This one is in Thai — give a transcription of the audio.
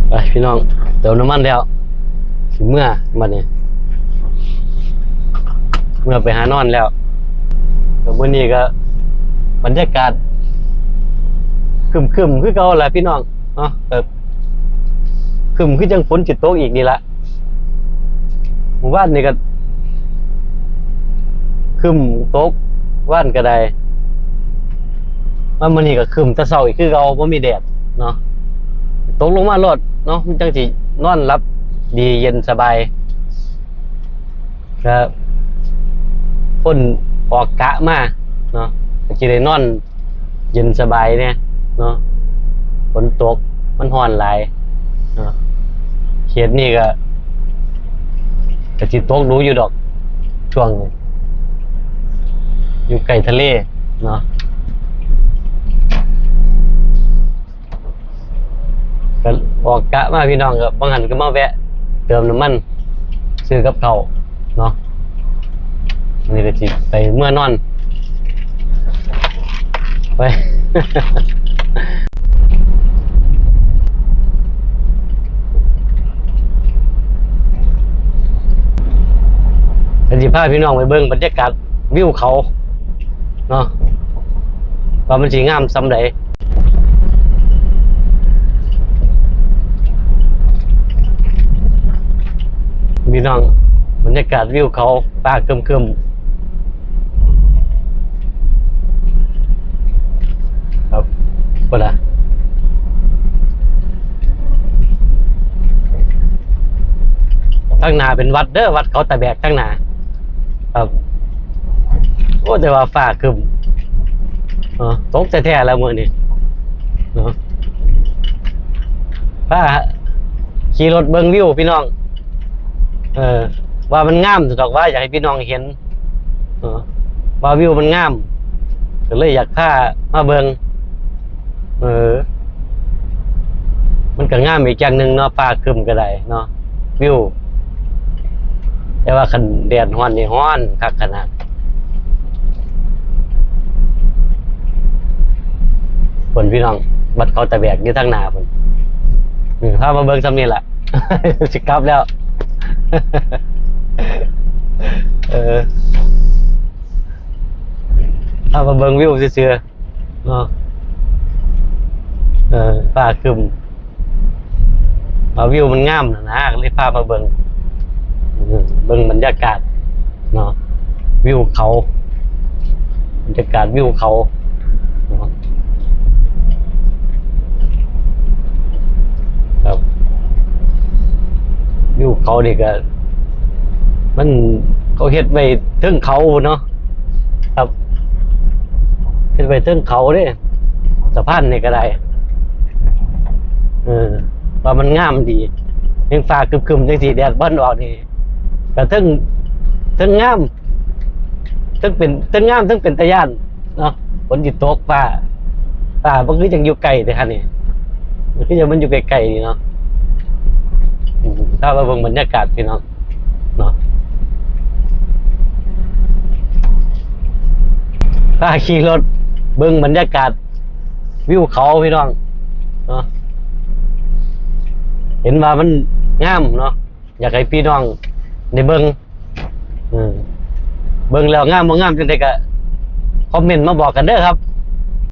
ไปพี่น้องเติมน้ำมันแล้วถึงเมื่อบัดนี้เมื่อไปหานอนแล้วแต่วันนี้ก็บรรยากาศครึมคือเก่าแหละพี่น้องเนาะแบบครึมคือจังฝนจิตตกอีกนี่ละหมู่บ้านนี่ก็ครึมตกว่านก็ได้ว่ามันนี่ก็ครึมแต่เช้าอีกคือเก่าบ่มีแดดเนาะตกลงมาโลดเนาะมันจังสินอนหลับดีเย็นสบายก็พ่นออกกะมาเนาะก็สิได้นอนเย็นสบายเนี่ยเนาะฝนตกมันร้อนหลายเนาะเขตนี้ก็สิตกรู้อยู่ดอกช่วงอยู่ใกล้ทะเลเนาะก็ออกกะมาพี่น้องก็บางหันก็มาแวะเติมน้ำมันซื้อกับข้าวเนาะนี่ก็สิไปเมื่อนอนไป ก็สิพาพี่น้องไปเบิ่งบรรยากาศวิวเขาเนาะว่ามันสิงามส่ำใดพี่น้องบรรยากาศวิวเขาป่าเคิมๆครับบ่ล่ะข้างหน้าเป็นวัดเด้อวัดเขาตะแบกข้างหน้าครับโอ้แต่ว่าฟ้าครึมตกแท้ๆแล้วมื้อนี้เนาะพาขี่รถเบิ่งวิวพี่น้องว่ามันงามสุดดอกว่าอยากให้พี่น้องเห็นว่าวิวมันงามก็เลยอยากพามาเบิ่งมันก็งามอีกอย่างหนึ่งเนาะฟ้าครึมก็ได้เนาะวิวแต่ว่าคันแดดร้อนนี่ร้อนคักขนาดฝนพี่น้องบัดเขาตะแบกอยู่ทางหน้าพุ่นพามาเบิ่งซ้ำนี่แหละ สิกลับแล้ว พามาเบิ่งวิวซื่อๆเนาะฟ้าครึมวิวมันงามนะก็เลยพามาเบิ่งบรรยากาศเนาะวิวเขาบรรยากาศวิวเขาเนาะครับวิวเขานี่ก็มันเขาเฮ็ดไว้เทิงเขาเนาะครับเฮ็ดไว้เทิงเขาเด้สะพานนี่ก็ได้ว่ามันงามดียังฟ้าครึมๆจังซี่แดดบ่ออกนี่ก็ทั้งงามทั้งงามทั้งเป็นตาย้านเนาะฝนสิตกฟ้ามันคือจังอยู่ไกลแต่คั่นนี่มันคือจังมันอยู่ไกลๆนี่เนาะถ้าว่าเบิ่งบรรยากาศพี่น้องเนาะถ้าขี่รถเบิ่งบรรยากาศวิวเขาพี่น้องเนาะเห็นว่ามันงามเนาะอยากให้พี่น้องได้เบิ่งเบิ่งแล้วงามบ่งามจังได๋ก็คอมเมนต์มาบอกกันเด้อครับ